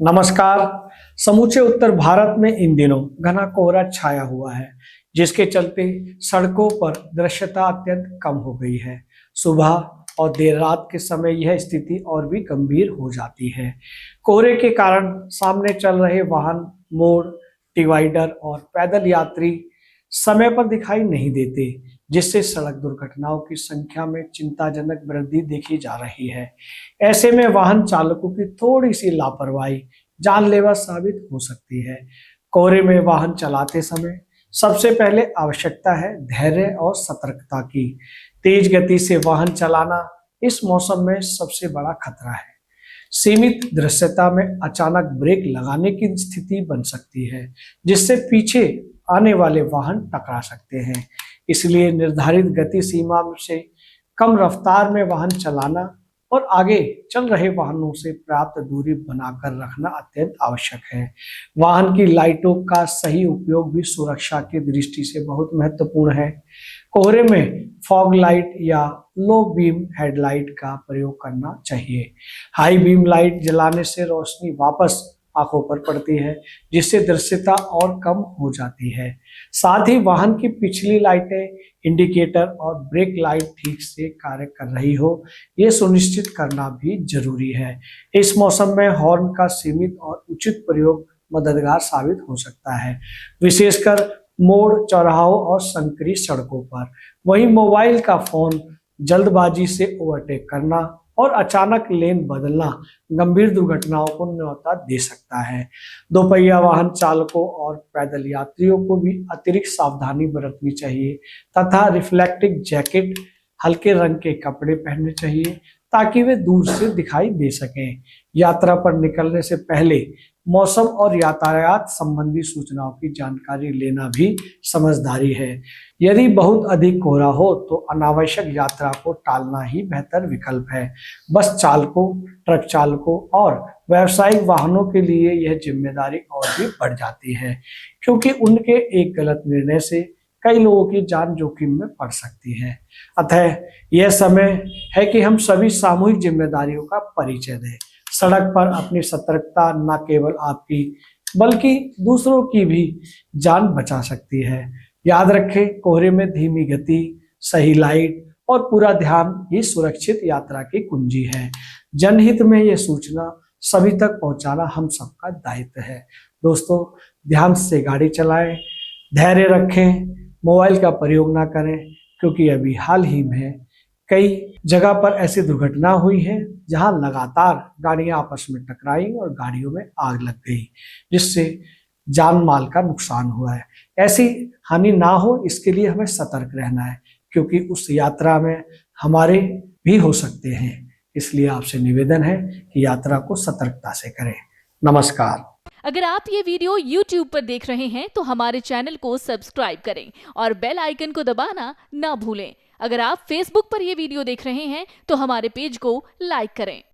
नमस्कार। समूचे उत्तर भारत में इन दिनों घना कोहरा छाया हुआ है, जिसके चलते सड़कों पर दृश्यता अत्यंत कम हो गई है। सुबह और देर रात के समय यह स्थिति और भी गंभीर हो जाती है। कोहरे के कारण सामने चल रहे वाहन, मोड़, डिवाइडर और पैदल यात्री समय पर दिखाई नहीं देते, जिससे सड़क दुर्घटनाओं की संख्या में चिंताजनक वृद्धि देखी जा रही है। ऐसे में वाहन चालकों की थोड़ी सी लापरवाही जानलेवा साबित हो सकती है। कोहरे में वाहन चलाते समय सबसे पहले आवश्यकता है धैर्य और सतर्कता की। तेज गति से वाहन चलाना इस मौसम में सबसे बड़ा खतरा है। सीमित दृश्यता में अचानक ब्रेक लगाने की स्थिति बन सकती है, जिससे पीछे आने वाले वाहन टकरा सकते हैं। इसलिए निर्धारित गति सीमा से कम रफ्तार में वाहन चलाना और आगे चल रहे वाहनों से पर्याप्त दूरी बनाकर रखना अत्यंत आवश्यक है। वाहन की लाइटों का सही उपयोग भी सुरक्षा की दृष्टि से बहुत महत्वपूर्ण है। कोहरे में फॉग लाइट या लो बीम हेडलाइट का प्रयोग करना चाहिए। हाई बीम लाइट जलाने से रोशनी वापस आंखों पर पड़ती है, जिससे दृश्यता और कम हो जाती है। साथ ही वाहन की पिछली लाइटें, इंडिकेटर और ब्रेक लाइट ठीक से कार्य कर रही हो, ये सुनिश्चित करना भी जरूरी है। इस मौसम में हॉर्न का सीमित और उचित प्रयोग मददगार साबित हो सकता है, विशेषकर मोड़, चौराहों और संकरी सड़कों पर। वहीं मोबाइल का फोन जल्दबाजी से ओवरटेक करना और अचानक लेन बदलना गंभीर दुर्घटनाओं को न्योता दे सकता है। दोपहिया वाहन चालकों और पैदल यात्रियों को भी अतिरिक्त सावधानी बरतनी चाहिए तथा रिफ्लेक्टिव जैकेट, हल्के रंग के कपड़े पहनने चाहिए ताकि वे दूर से दिखाई दे सकें। यात्रा पर निकलने से पहले मौसम और यातायात संबंधी सूचनाओं की जानकारी लेना भी समझदारी है। यदि बहुत अधिक कोहरा हो तो अनावश्यक यात्रा को टालना ही बेहतर विकल्प है। बस चालकों, ट्रक चालकों और व्यावसायिक वाहनों के लिए यह जिम्मेदारी और भी बढ़ जाती है, क्योंकि उनके एक गलत निर्णय से कई लोगों की जान जोखिम में पड़ सकती है। अतः यह समय है कि हम सभी सामूहिक जिम्मेदारियों का परिचय दें। सड़क पर अपनी सतर्कता न केवल आपकी बल्कि दूसरों की भी जान बचा सकती है। याद रखें, कोहरे में धीमी गति, सही लाइट और पूरा ध्यान ही सुरक्षित यात्रा की कुंजी है। जनहित में यह सूचना सभी तक पहुंचाना हम सबका दायित्व है। दोस्तों, ध्यान से गाड़ी चलाएं, धैर्य रखें, मोबाइल का प्रयोग ना करें, क्योंकि अभी हाल ही में कई जगह पर ऐसी दुर्घटना हुई है जहां लगातार गाड़ियां आपस में टकराई और गाड़ियों में आग लग गई, जिससे जान माल का नुकसान हुआ है। ऐसी हानि ना हो, इसके लिए हमें सतर्क रहना है, क्योंकि उस यात्रा में हमारे भी हो सकते हैं। इसलिए आपसे निवेदन है कि यात्रा को सतर्कता से करें। नमस्कार। अगर आप ये वीडियो YouTube पर देख रहे हैं तो हमारे चैनल को सब्सक्राइब करें और बेल आइकन को दबाना ना भूलें। अगर आप Facebook पर ये वीडियो देख रहे हैं तो हमारे पेज को लाइक करें।